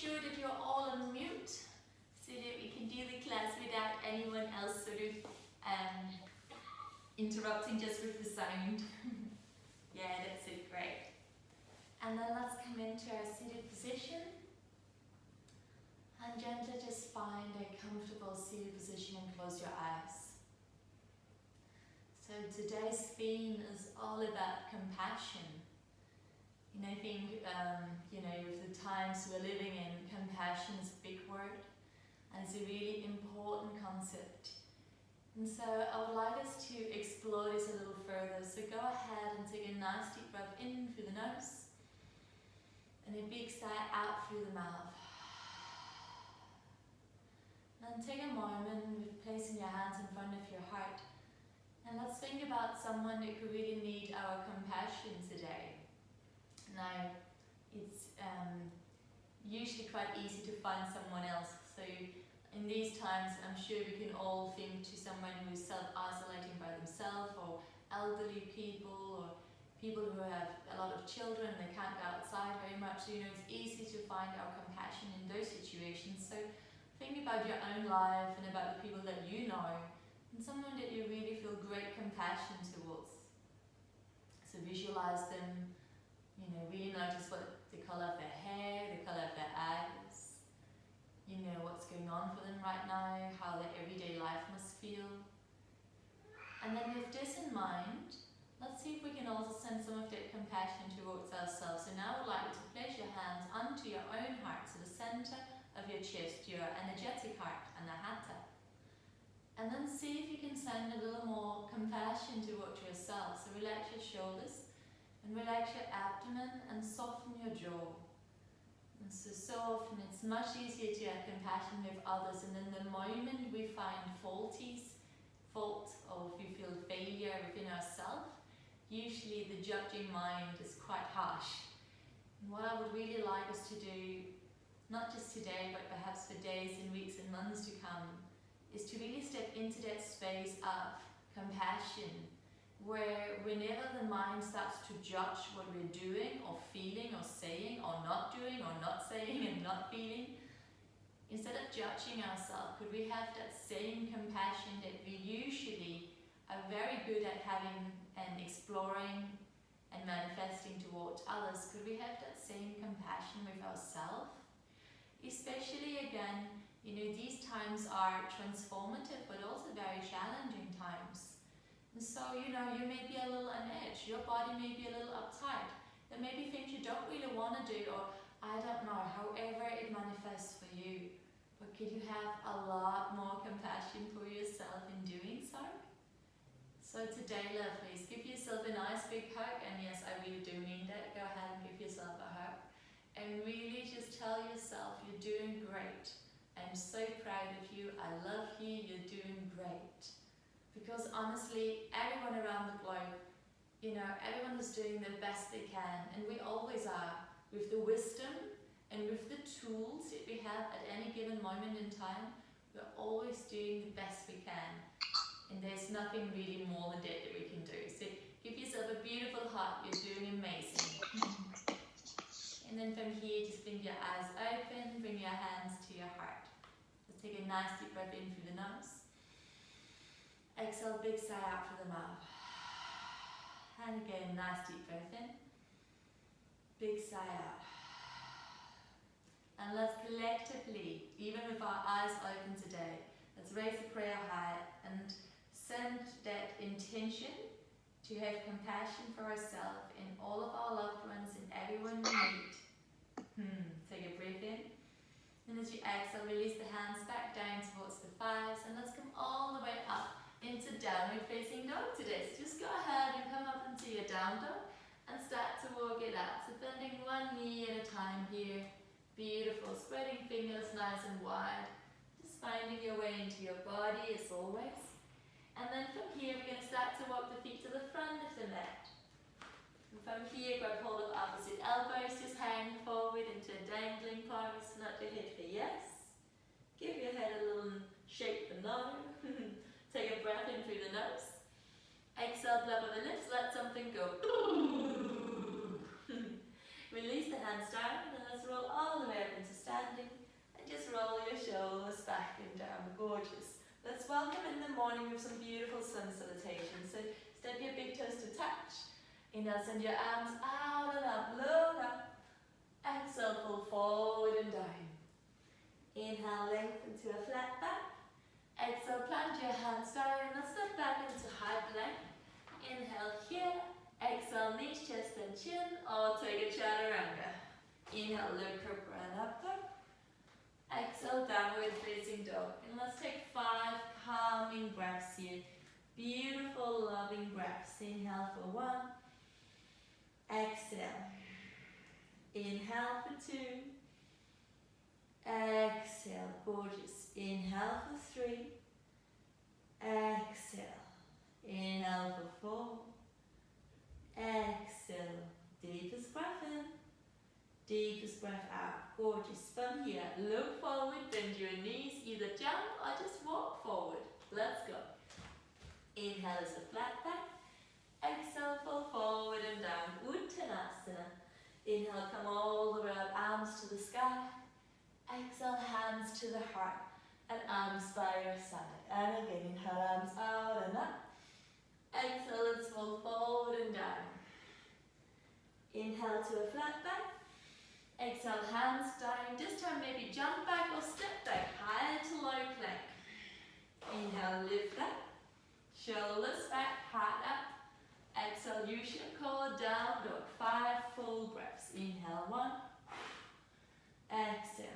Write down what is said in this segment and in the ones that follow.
sure that you're all on mute so that we can do the class without anyone else sort of interrupting just with the sound. Yeah, that's it, great. And then let's come into our seated position. And gently just find a comfortable seated position and close your eyes. So today's theme is all about compassion. And I think, with the times we're living in, compassion is a big word. And it's a really important concept. And so I would like us to explore this a little further. So go ahead and take a nice deep breath in through the nose. And a big sigh out through the mouth. And take a moment with placing your hands in front of your heart. And let's think about someone that could really need our compassion today. Now, it's usually quite easy to find someone else. So in these times, I'm sure we can all think to someone who is self-isolating by themselves, or elderly people, or people who have a lot of children, they can't go outside very much. So, it's easy to find our compassion in those situations. So think about your own life and about the people that you know, and someone that you really feel great compassion towards. So visualize them, really notice what the colour of their hair, the colour of their eyes, what's going on for them right now, how their everyday life must feel. And then with this in mind, let's see if we can also send some of that compassion towards ourselves. So now I would like you to place your hands onto your own heart, so the center of your chest, your energetic heart, anahata. And then see if you can send a little more compassion towards yourself. So relax your shoulders and relax your abdomen and soften your jaw. And so often it's much easier to have compassion with others, and then the moment we find fault, or if we feel failure within ourselves, usually the judging mind is quite harsh. And what I would really like us to do, not just today, but perhaps for days and weeks and months to come, is to really step into that space of compassion, where whenever the mind starts to judge what we're doing or feeling or saying or not doing or not saying and not feeling, instead of judging ourselves, could we have that same compassion that we usually are very good at having and exploring and manifesting towards others? Could we have that same compassion with ourselves? Especially again, these times are transformative but also very challenging times. And so, you may be a little on edge, your body may be a little uptight, there may be things you don't really want to do, or I don't know, however it manifests for you. But could you have a lot more compassion for yourself in doing so? So today, lovelies, give yourself a nice big hug, and yes, I really do mean that. Go ahead and give yourself a hug. And really just tell yourself you're doing great. I'm so proud of you, I love you, you're doing great. Because honestly, everyone around the globe, everyone is doing the best they can, and we always are, with the wisdom and with the tools that we have at any given moment in time. We're always doing the best we can, and there's nothing really more than that we can do. So give yourself a beautiful hug, you're doing amazing. And then from here, just bring your eyes open, bring your hands to your heart. Just take a nice deep breath in through the nose. Exhale, big sigh out through the mouth. And again, nice deep breath in. Big sigh out. And let's collectively, even with our eyes open today, let's raise the prayer high and send that intention to have compassion for ourselves and all of our loved ones and everyone we meet. Take a breath in. And as you exhale, release the hands back down towards the thighs, and let's come all the way up into downward facing dog today. So just go ahead and come up into your down dog and start to walk it out. So bending one knee at a time here. Beautiful. Spreading fingers nice and wide. Just finding your way into your body as always. And then from here we're going to start to walk the feet to the front of the mat. And from here, grab hold of opposite elbows, just hang forward into a dangling pose. Nod your head for yes. Give your head a little shake for no. Take a breath in through the nose. Exhale, blub of the lips, let something go. Release the hands down, and let's roll all the way up into standing. And just roll your shoulders back and down. Gorgeous. Let's welcome in the morning with some beautiful sun salutations. So step your big toes to touch. Inhale, send your arms out and up, look up. Exhale, fold forward and down. Inhale, lengthen to a flat back. Exhale, plant your hands down. Let's step back into high plank. Inhale here. Exhale, knees, chest and chin. Or take a chaturanga. Inhale, look up and up. Exhale, downward facing dog. And let's take 5 calming breaths here. Beautiful, loving breaths. Inhale for 1. Exhale. Inhale for 2. Exhale, gorgeous. Inhale for 3. Exhale. Inhale for 4. Exhale. Deepest breath in. Deepest breath out. Gorgeous. From here, look forward, bend your knees, either jump or just walk forward. Let's go. Inhale is a flat back. Exhale, fall forward and down. Uttanasana. Inhale, come all the way up, arms to the sky. Exhale, hands to the heart and arms by your side. And again, inhale, arms out and up. Exhale, let's fall forward and down. Inhale to a flat back. Exhale, hands down. This time maybe jump back or step back, high to low plank. Inhale, lift up. Shoulders back, heart up. Exhale, use your core, down dog. 5 full breaths. Inhale, 1. Exhale.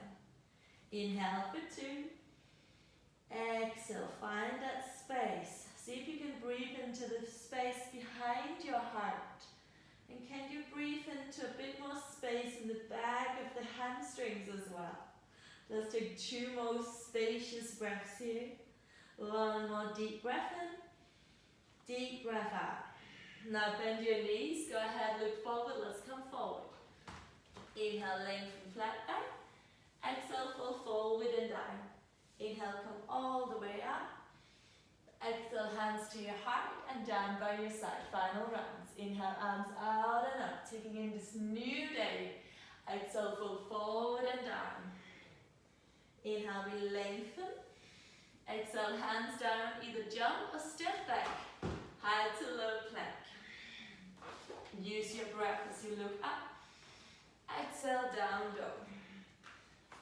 Inhale for 2. Exhale, find that space. See if you can breathe into the space behind your heart. And can you breathe into a bit more space in the back of the hamstrings as well? Let's take 2 more spacious breaths here. 1 more deep breath in. Deep breath out. Now bend your knees. Go ahead, look forward. Let's come forward. Inhale, lengthen flat back. Exhale, fall forward and down. Inhale, come all the way up. Exhale, hands to your heart and down by your side. Final rounds. Inhale, arms out and up, taking in this new day. Exhale, fall forward and down. Inhale, we lengthen. Exhale, hands down, either jump or step back. High to low plank. Use your breath as you look up. Exhale, down dog.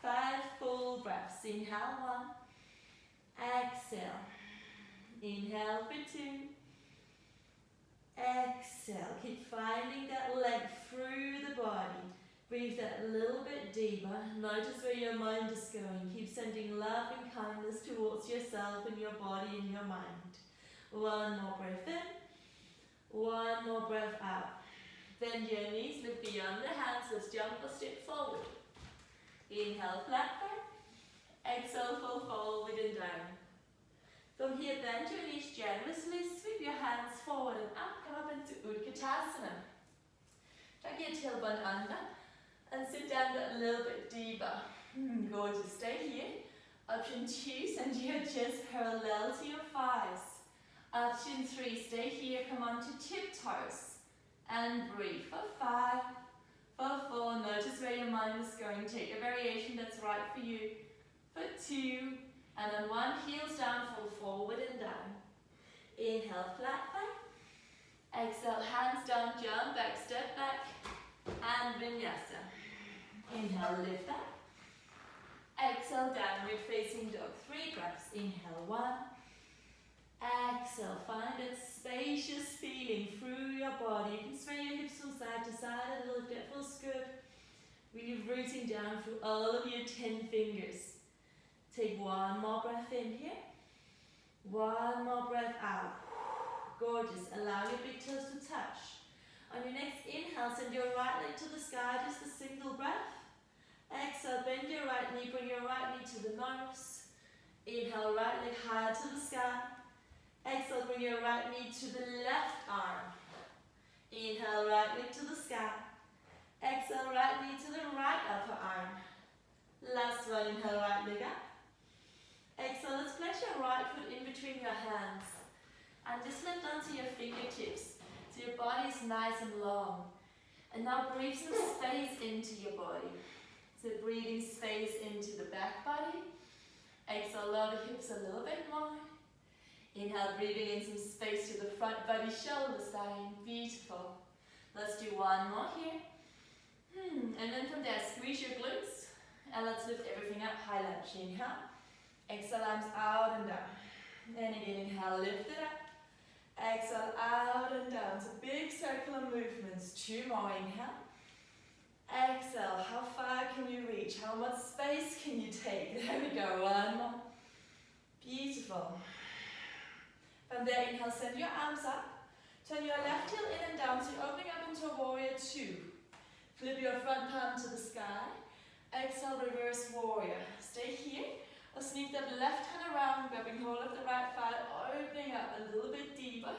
5 full breaths. Inhale, 1. Exhale. Inhale for 2. Exhale. Keep finding that length through the body. Breathe that a little bit deeper. Notice where your mind is going. Keep sending love and kindness towards yourself and your body and your mind. 1 more breath in. 1 more breath out. Bend your knees, look beyond the hands. Let's jump or step forward. Inhale, flat back. Exhale, fall forward and down. From here, bend your knees generously. Sweep your hands forward and up. Come up into Utkatasana. Drag your tailbone under and sit down a little bit deeper. Gorgeous. Stay here. Option 2, send your chest parallel to your thighs. Option 3, stay here. Come on to tiptoes. And breathe for 5. For 4, notice where your mind is going. Take a variation that's right for you. For 2, and on 1, heels down, fall forward and down. Inhale, flat back. Exhale, hands down, jump back, step back, and vinyasa. Inhale, lift up. Exhale, downward facing dog. 3 breaths. Inhale, 1. Exhale, find that spacious feeling through your body. You can sway your hips from side to side a little bit. Feels good. Really rooting down through all of your 10 fingers. Take 1 more breath in here. 1 more breath out. Gorgeous. Allow your big toes to touch. On your next inhale, send your right leg to the sky, just a single breath. Exhale, bend your right knee, bring your right knee to the nose. Inhale, right leg higher to the sky. Exhale, bring your right knee to the left arm. Inhale, right leg to the sky. Exhale, right knee to the right upper arm. Last one, inhale, right leg up. Exhale, let's place your right foot in between your hands. And just lift onto your fingertips so your body is nice and long. And now breathe some space into your body. So breathing space into the back body. Exhale, lower the hips a little bit more. Inhale, breathing in some space to the front body, shoulders down. Beautiful. Let's do one more here. And then from there, squeeze your glutes. And let's lift everything up, high lunge. Inhale. Exhale, arms out and down. And again, inhale, lift it up. Exhale, out and down. So big circular movements. 2 more. Inhale. Exhale. How far can you reach? How much space can you take? There we go. 1 more. Beautiful. From there, inhale, send your arms up. Turn your left heel in and down. So you're opening up into a warrior 2. Flip your front palm to the sky. Exhale, reverse warrior. Stay here. Or sneak that left hand around, grabbing hold of the right thigh, opening up a little bit deeper.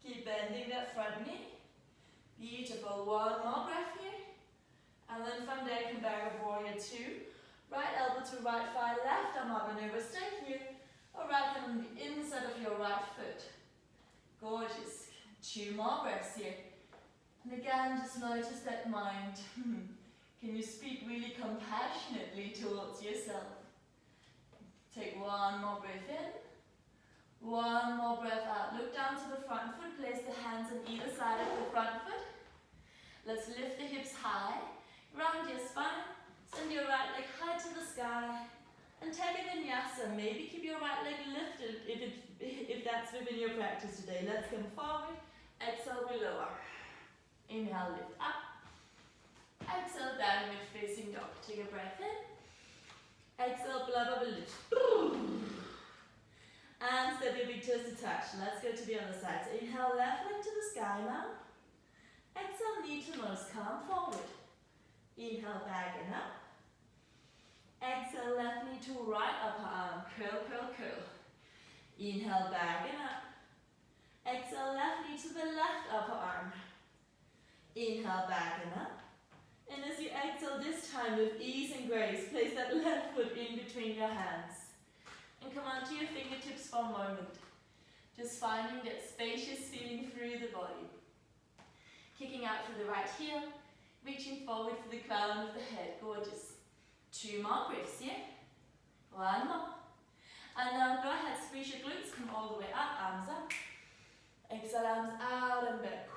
Keep bending that front knee. Beautiful. 1 more breath here. And then from there, come back up, warrior 2. Right elbow to right thigh, left arm up and over. Stay here. Or right hand on the inside of your right foot. Gorgeous. 2 more breaths here. And again, just notice that mind. Can you speak really compassionately towards yourself? Take 1 more breath in. 1 more breath out. Look down to the front foot. Place the hands on either side of the front foot. Let's lift the hips high. Round your spine. Send your right leg high to the sky. And take a vinyasa. Maybe keep your right leg lifted if that's within your practice today. Let's come forward. Exhale, we lower. Inhale, lift up. Exhale, downward facing dog. Take a breath in. Exhale, blubber, lift. And step your big toes to touch. Let's go to the other side. So inhale, left leg to the sky now. Exhale, knee to nose, come forward. Inhale, back and up. Exhale, left knee to right upper arm. Curl, curl, curl. Inhale, back and up. Exhale, left knee to the left upper arm. Inhale, back and up. And as you exhale this time with ease and grace, place that left foot in between your hands. And come onto your fingertips for a moment. Just finding that spacious feeling through the body. Kicking out for the right heel. Reaching forward for the crown of the head. Gorgeous. 2 more breaths here. 1 more. And now go ahead, squeeze your glutes. Come all the way up, arms up. Exhale, arms out and back.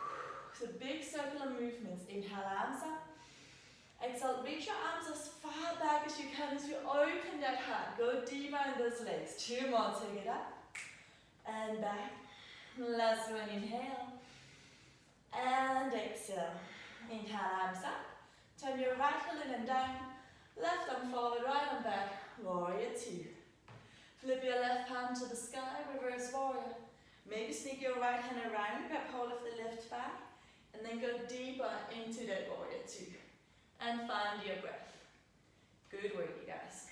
So big circular movements. Inhale, arms up. Exhale, reach your arms as far back as you can as you open that heart. Go deeper in those legs. 2 more, take it up. And back. Last one, inhale. And exhale. Inhale, arms up. Turn your right heel in and down. Left arm forward, right arm back. Warrior 2. Flip your left palm to the sky, reverse warrior. Maybe sneak your right hand around, grab hold of the left thigh. And then go deeper into that warrior 2. And find your breath. Good work, you guys.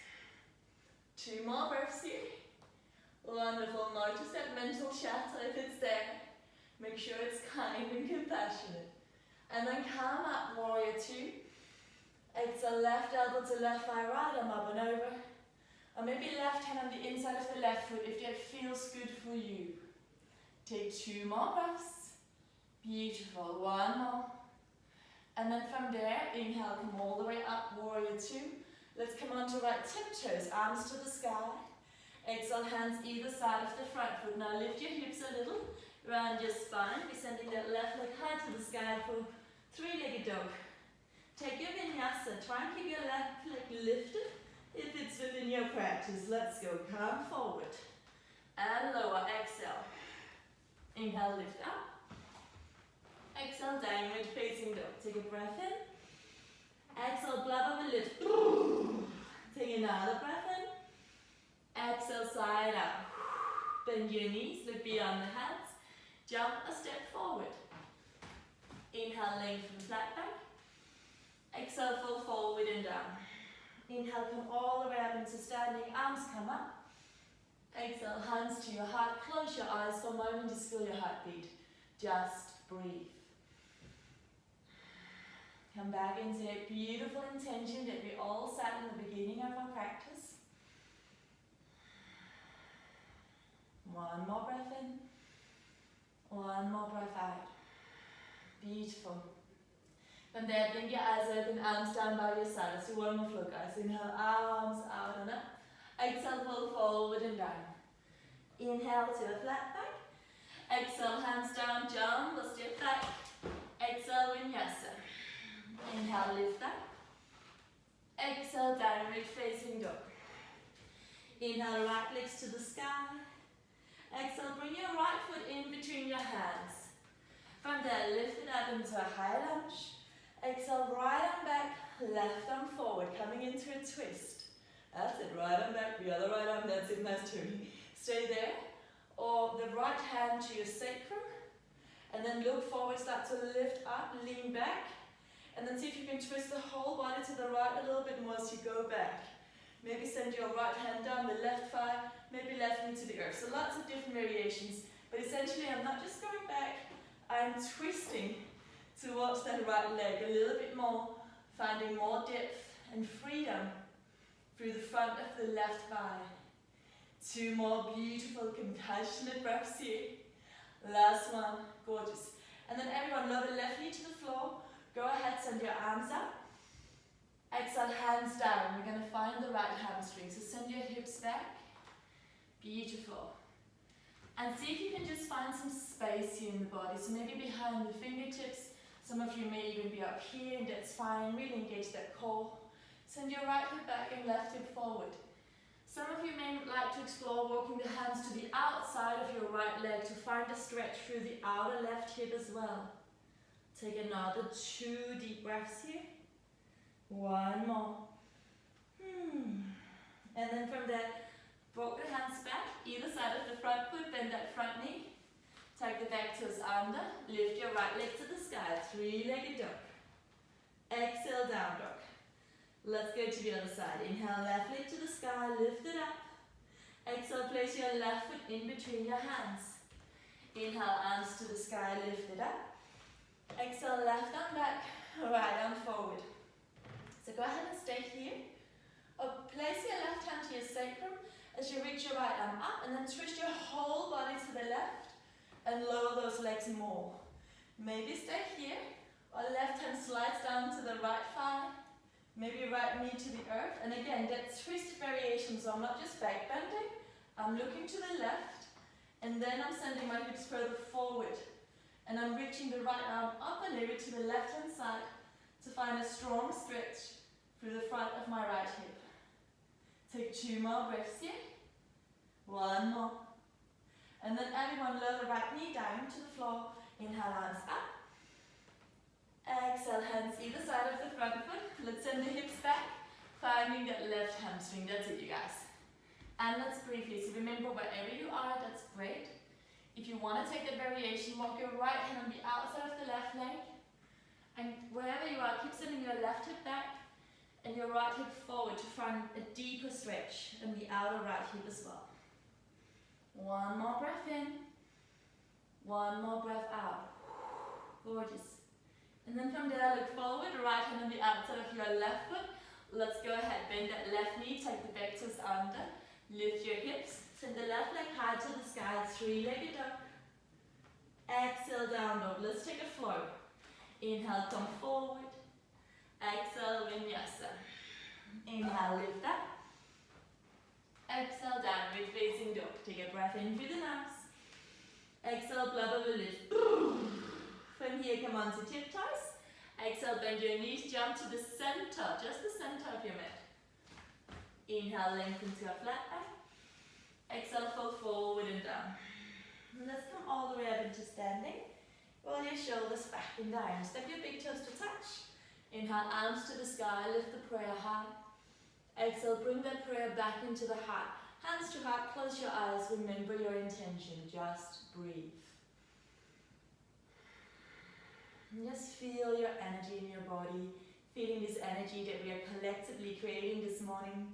2 more breaths here. Wonderful. Notice that mental chatter if it's there. Make sure it's kind and compassionate. And then come up, warrior 2. Exhale, left elbow to left thigh, right arm up and over. Or maybe left hand on the inside of the left foot if that feels good for you. Take 2 more breaths. Beautiful. 1 more. And then from there, inhale, come all the way up, warrior 2. Let's come onto right tiptoes, arms to the sky. Exhale, hands either side of the front foot. Now lift your hips a little, round your spine. Be sending that left leg high to the sky for 3-legged dog. Take your vinyasa. Try and keep your left leg lifted if it's within your practice. Let's go. Come forward. And lower. Exhale. Inhale, lift up. Exhale, downward facing dog. Take a breath in. Exhale, blubber, lift. Take another breath in. Exhale, side out. Bend your knees, look beyond the hands. Jump a step forward. Inhale, lengthen flat back. Exhale, fall forward and down. Inhale, come all the way up into standing. Arms come up. Exhale, hands to your heart. Close your eyes for a moment. Just feel your heartbeat. Just breathe. Come back into that beautiful intention that we all set in the beginning of our practice. 1 more breath in. 1 more breath out. Beautiful. From there, blink your eyes open, arms down by your side. Let's do one more flow, guys. Inhale, arms out and up. Exhale, fold forward and down. Inhale to a flat back. Exhale, hands down, jump, let's do it back. Exhale, vinyasa. Inhale, lift up. Exhale, downward facing dog. Inhale, right legs to the sky. Exhale, bring your right foot in between your hands. From there, lift it up into a high lunge. Exhale, right arm back, left arm forward, coming into a twist. That's it, right arm back, the other right arm, that's it, nice turn. Stay there. Or the right hand to your sacrum. And then look forward, start to lift up, lean back. And then see if you can twist the whole body to the right a little bit more as you go back. Maybe send your right hand down the left thigh, maybe left knee to the earth. So lots of different variations. But essentially, I'm not just going back, I'm twisting towards that right leg a little bit more, finding more depth and freedom through the front of the left thigh. 2 more beautiful, compassionate breaths here. Last one, gorgeous. And then everyone, lower the left knee to the floor. Go ahead, send your arms up. Exhale, hands down. We're going to find the right hamstring. So send your hips back. Beautiful. And see if you can just find some space here in the body. So maybe behind the fingertips. Some of you may even be up here, and that's fine. Really engage that core. Send your right hip back and left hip forward. Some of you may like to explore walking the hands to the outside of your right leg to find a stretch through the outer left hip as well. Take another 2 deep breaths here. 1 more. And then from there, walk the hands back, either side of the front foot, bend that front knee. Take the back toes under, lift your right leg to the sky, 3-legged dog. Exhale, down dog. Let's go to the other side. Inhale, left leg to the sky, lift it up. Exhale, place your left foot in between your hands. Inhale, arms to the sky, lift it up. Exhale, left arm back, right arm forward. So go ahead and stay here. Or place your left hand to your sacrum as you reach your right arm up, and then twist your whole body to the left and lower those legs more. Maybe stay here, or left hand slides down to the right thigh, maybe right knee to the earth. And again, that twisted variation, so I'm not just back bending, I'm looking to the left, and then I'm sending my hips further forward. And I'm reaching the right arm up and over to the left hand side to find a strong stretch through the front of my right hip. Take 2 more breaths here. 1 more. And then everyone lower the right knee down to the floor. Inhale, arms up. Exhale, hands either side of the front foot. Let's send the hips back, finding that left hamstring. That's it, you guys. And let's briefly, so remember wherever you are, that's great. If you want to take that variation, walk your right hand on the outside of the left leg. And wherever you are, keep sending your left hip back and your right hip forward to find a deeper stretch in the outer right hip as well. 1 more breath in. 1 more breath out. Gorgeous. And then from there, look forward, right hand on the outside of your left foot. Let's go ahead, bend that left knee, take the back toes under, lift your hips, send the left leg high to the sky, 3-legged dog. Exhale, down dog. Let's take a flow. Inhale, come forward. Exhale, vinyasa. Inhale, lift up. Exhale, downward facing dog. Take a breath in through the nose. Exhale, blubber will lift. From here, come on to tip toes. Exhale, bend your knees, jump to the center, just the center of your mat. Inhale, lengthen to a flat back. Exhale, fold forward and down. And let's come all the way up into standing. Roll your shoulders back and down. Step your big toes to touch. Inhale, arms to the sky, lift the prayer high. Exhale, bring that prayer back into the heart. Hands to heart, close your eyes, remember your intention, just breathe. And just feel your energy in your body, feeling this energy that we are collectively creating this morning,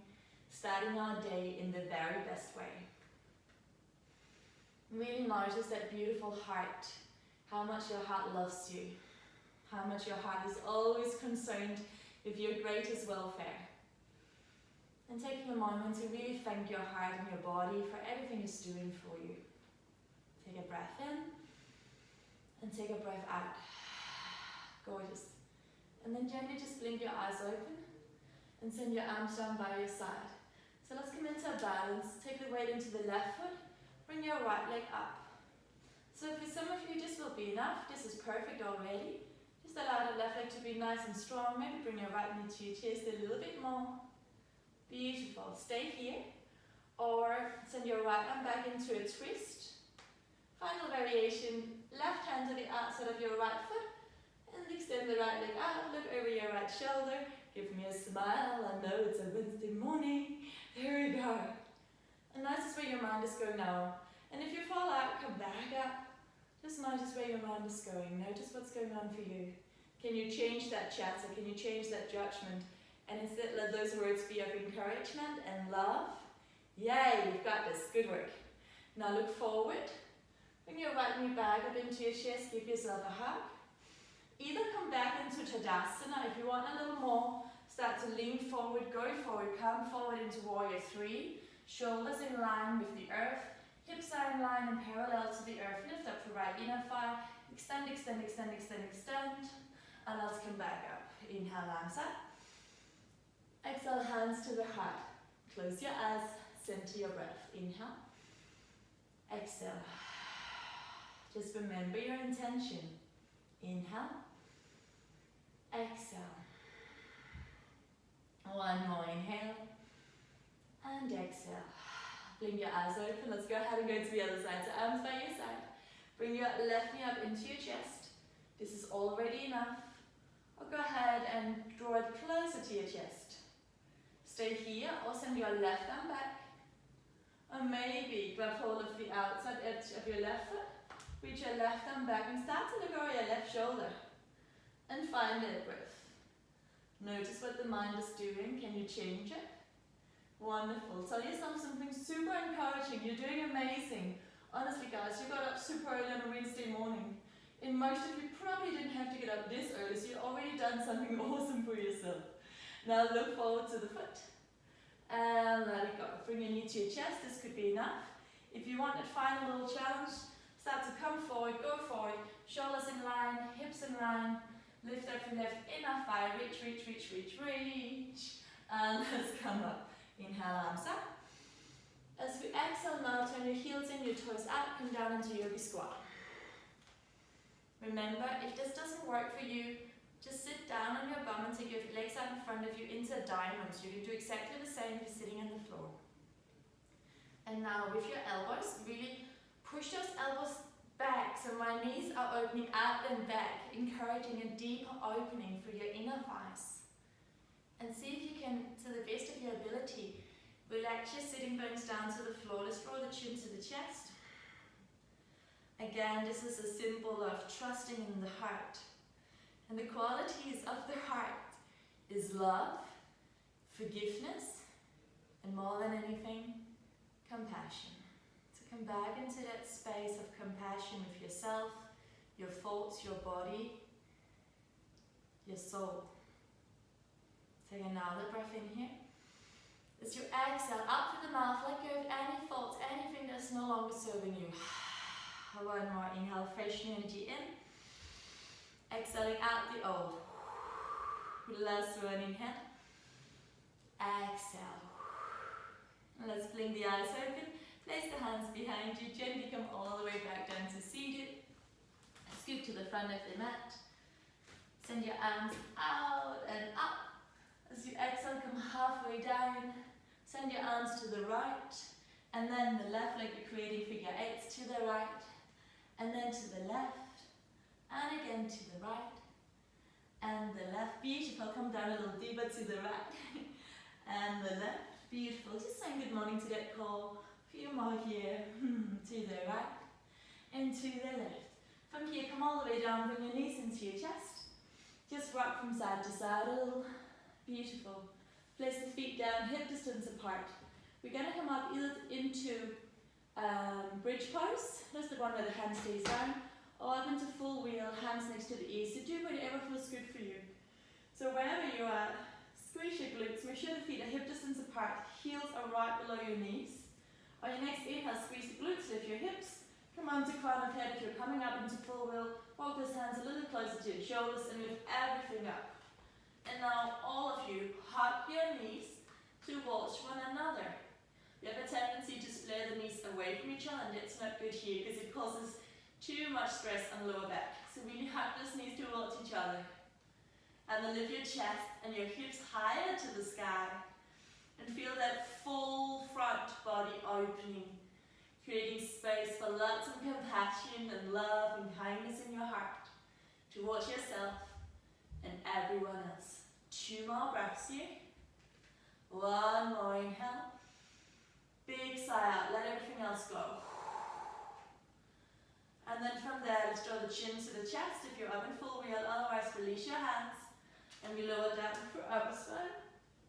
starting our day in the very best way. Really notice that beautiful heart, how much your heart loves you, how much your heart is always concerned with your greatest welfare. And taking a moment to really thank your heart and your body for everything it's doing for you. Take a breath in and take a breath out. Gorgeous. And then gently just blink your eyes open and send your arms down by your side. So let's come into a balance. Take the weight into the left foot. Bring your right leg up. So for some of you this will be enough. This is perfect already. Just allow the left leg to be nice and strong. Maybe bring your right knee to your chest a little bit more. Beautiful. Stay here. Or send your right arm back into a twist. Final variation. Left hand to the outside of your right foot. And extend the right leg out. Look over your right shoulder. Give me a smile. I know it's a Wednesday morning. There we go. And notice where your mind is going now. And if you fall out, come back up. Just notice where your mind is going. Notice what's going on for you. Can you change that chatter? Can you change that judgment? And instead let those words be of encouragement and love. Yay, you've got this. Good work. Now look forward. Bring your right knee back up into your chest. Give yourself a hug. Either come back into Tadasana if you want a little more. Start to lean forward, go forward, come forward into Warrior 3. Shoulders in line with the earth. Hips are in line and parallel to the earth. Lift up the right inner thigh. Extend, extend, extend, extend, extend. And let's come back up. Inhale, arms up. Exhale, hands to the heart. Close your eyes. Center your breath. Inhale. Exhale. Just remember your intention. Inhale. Exhale. One more inhale. And exhale. Blink your eyes open. Let's go ahead and go to the other side. So arms by your side. Bring your left knee up into your chest. This is already enough. Or go ahead and draw it closer to your chest. Stay here or send your left arm back. Or maybe grab hold of the outside edge of your left foot. Reach your left arm back and start to look over your left shoulder. And find that breath. Notice what the mind is doing. Can you change it? Wonderful. Tell yourself something super encouraging. You're doing amazing. Honestly guys, you got up super early on a Wednesday morning. And most of you probably didn't have to get up this early, so you've already done something awesome for yourself. Now look forward to the foot. And let it go. Bring your knee to your chest. This could be enough. If you want a final little challenge, start to come forward, go forward. Shoulders in line, hips in line. Lift up your left inner thigh. Reach, reach, reach, reach, reach. And let's come up. Inhale, arms up. As we exhale now, turn your heels in, your toes out, come down into yogi squat. Remember, if this doesn't work for you, just sit down on your bum and take your legs out in front of you into a diamond. So you can do exactly the same if you're sitting on the floor. And now with your elbows, really push those elbows back so my knees are opening out and back, encouraging a deeper opening for your inner thighs. And see if you can, to the best of your ability, relax your sitting bones down to the floor. Let's draw the chin to the chest. Again, this is a symbol of trusting in the heart. And the qualities of the heart is love, forgiveness, and more than anything, compassion. To come back into that space of compassion with yourself, your thoughts, your body, your soul. Take another breath in here. As you exhale, up through the mouth, let go of any thoughts, anything that's no longer serving you. One more inhale, fresh new energy in. Exhaling out the old. Last one, inhale. Exhale. Let's blink the eyes open. Place the hands behind you. Gently come all the way back down to seated. Scoot to the front of the mat. Send your arms out and up. As you exhale, come halfway down. Send your arms to the right. And then the left leg, you're creating figure eights to the right. And then to the left. And again to the right. And the left. Beautiful. Come down a little deeper to the right. And the left. Beautiful. Just saying good morning to that call. A few more here. To the right. And to the left. From here, come all the way down. Bring your knees into your chest. Just rock from side to side a little. Beautiful. Place the feet down, hip distance apart. We're going to come up either into bridge pose. That's the one where the hand stays down. Or up into full wheel, hands next to the ears. So do whatever feels good for you. So wherever you are, squeeze your glutes. Make sure the feet are hip distance apart. Heels are right below your knees. On your next inhale, squeeze the glutes, lift your hips. Come on to crown of head. If you're coming up into full wheel, walk those hands a little closer to your shoulders and lift everything up. And now all of you, hug your knees towards one another. You have a tendency to split the knees away from each other, and that's not good here because it causes too much stress on the lower back. So really hug those knees towards each other. And then lift your chest and your hips higher to the sky. And feel that full front body opening, creating space for lots of compassion and love and kindness in your heart towards yourself and everyone else. 2 more breaths here. 1 more inhale. Big sigh out, let everything else go. And then from there, let's draw the chin to the chest if you're up in full wheel, otherwise release your hands. And we lower down for upper spine,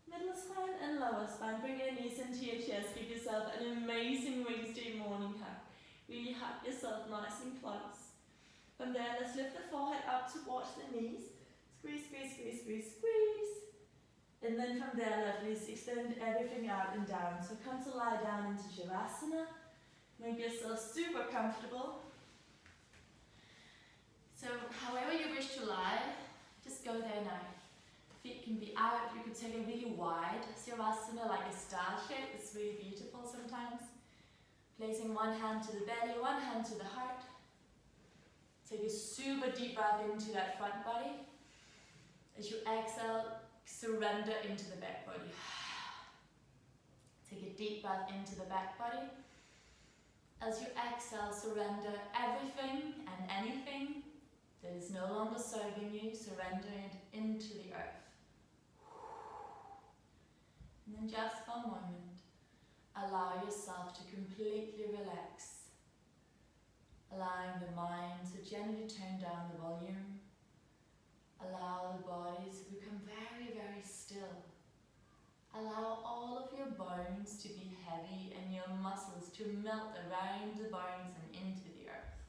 middle spine and lower spine. Bring your knees into your chest, give yourself an amazing Wednesday morning hug. Really hug yourself nice and close. From there, let's lift the forehead up towards the knees. Squeeze, squeeze, squeeze, squeeze, squeeze. And then from there, lovelies, extend everything out and down. So come to lie down into Shavasana. Make yourself super comfortable. So however you wish to lie, just go there now. Feet can be out, you could take a really wide Shavasana, like a star shape. It's really beautiful sometimes. Placing one hand to the belly, one hand to the heart. Take a super deep breath into that front body. As you exhale, surrender into the back body. Take a deep breath into the back body. As you exhale, surrender everything and anything that is no longer serving you, surrender it into the earth. And then just for a moment, allow yourself to completely relax. Allowing the mind to gently turn down the volume. Allow the body to become very, very still. Allow all of your bones to be heavy and your muscles to melt around the bones and into the earth.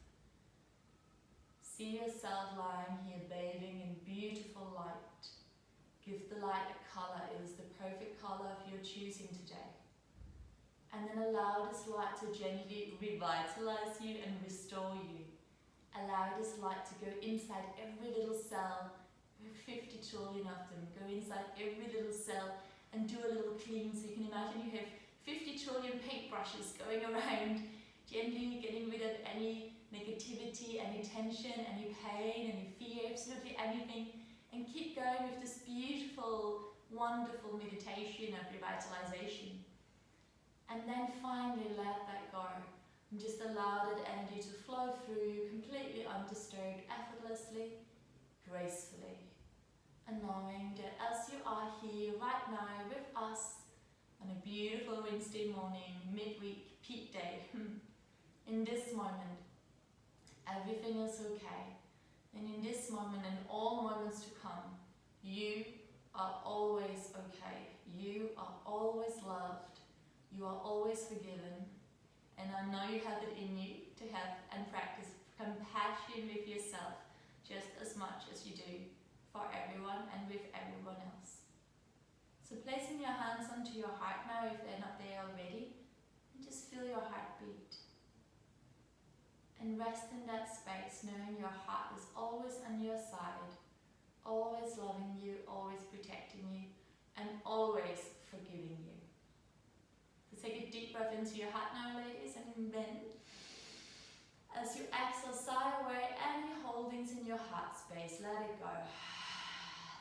See yourself lying here bathing in beautiful light. Give the light a colour. It is the perfect colour of your choosing today. And then allow this light to gently revitalize you and restore you. Allow this light to go inside every little cell. 50 trillion of them. Go inside every little cell and do a little clean. So you can imagine you have 50 trillion paintbrushes going around, gently getting rid of any negativity, any tension, any pain, any fear, absolutely anything. And keep going with this beautiful, wonderful meditation of revitalization. And then finally let that go. And just allow that energy to flow through you completely undisturbed, effortlessly, gracefully. And knowing that as you are here right now with us on a beautiful Wednesday morning, midweek, peak day, in this moment, everything is okay. And in this moment and all moments to come, you are always okay. You are always loved. You are always forgiven. And I know you have it in you to have and practice compassion with yourself just as much as you do for everyone and with everyone else. So placing your hands onto your heart now if they're not there already, and just feel your heartbeat. And rest in that space, knowing your heart is always on your side, always loving you, always protecting you, and always forgiving you. So take a deep breath into your heart now, ladies, and bend. As you exhale, sigh away any holdings in your heart space, let it go.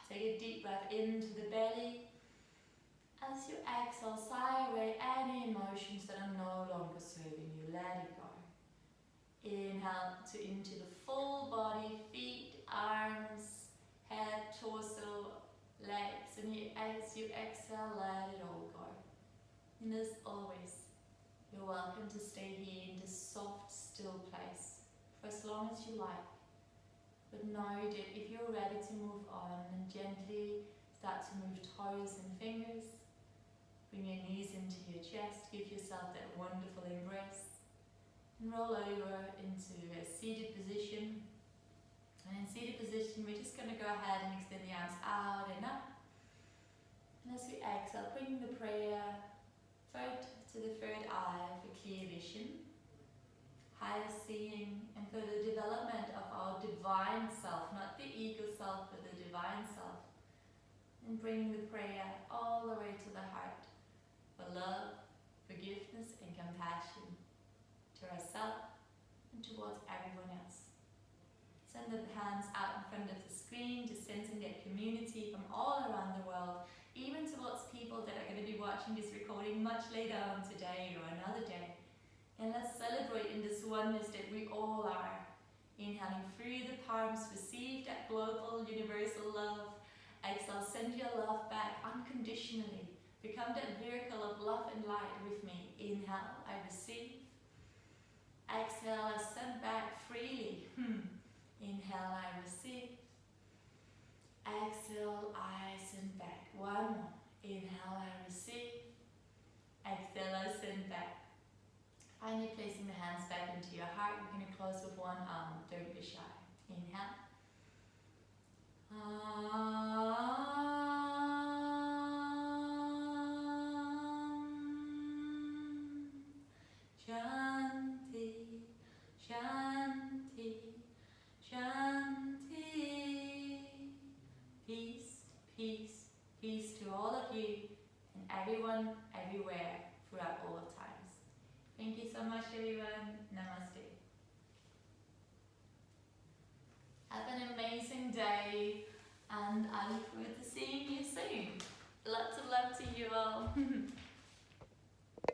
Take a deep breath into the belly. As you exhale, sigh away any emotions that are no longer serving you, let it go. Inhale into the full body, feet, arms, head, torso, legs, and as you exhale, let it all go. And as always, you're welcome to stay here in this soft, still place for as long as you like. But know that if you're ready to move on, and gently start to move toes and fingers, bring your knees into your chest, give yourself that wonderful embrace. And roll over into a seated position. And in seated position, we're just going to go ahead and extend the arms out and up. And as we exhale, bring the prayer third to the third eye for clear vision, higher seeing, and for the development of our divine self, not the ego self, but the divine self. and bringing the prayer all the way to the heart for love, forgiveness and compassion to ourselves and towards everyone else. Send the hands out in front of the screen, just sensing that community from all around the world, even towards people that are going to be watching this recording much later on today or another day. And let's celebrate in this oneness that we all are. Inhaling through the palms, receive that global universal love. Exhale, send your love back unconditionally. Become that vehicle of love and light with me. Inhale, I receive. Exhale, I send back freely. Inhale, I receive. Exhale, I send back. One more. Inhale, I receive. Exhale, I send back. Finally placing the hands back into your heart. We're going to close with one arm. Don't be shy. Inhale. Shanti, Shanti, Shanti. Peace, peace, peace to all of you and everyone, everywhere, throughout all of times. Thank you so much, everyone. Namaste. Have an amazing day, and I look forward to seeing you soon. Lots of love to you all.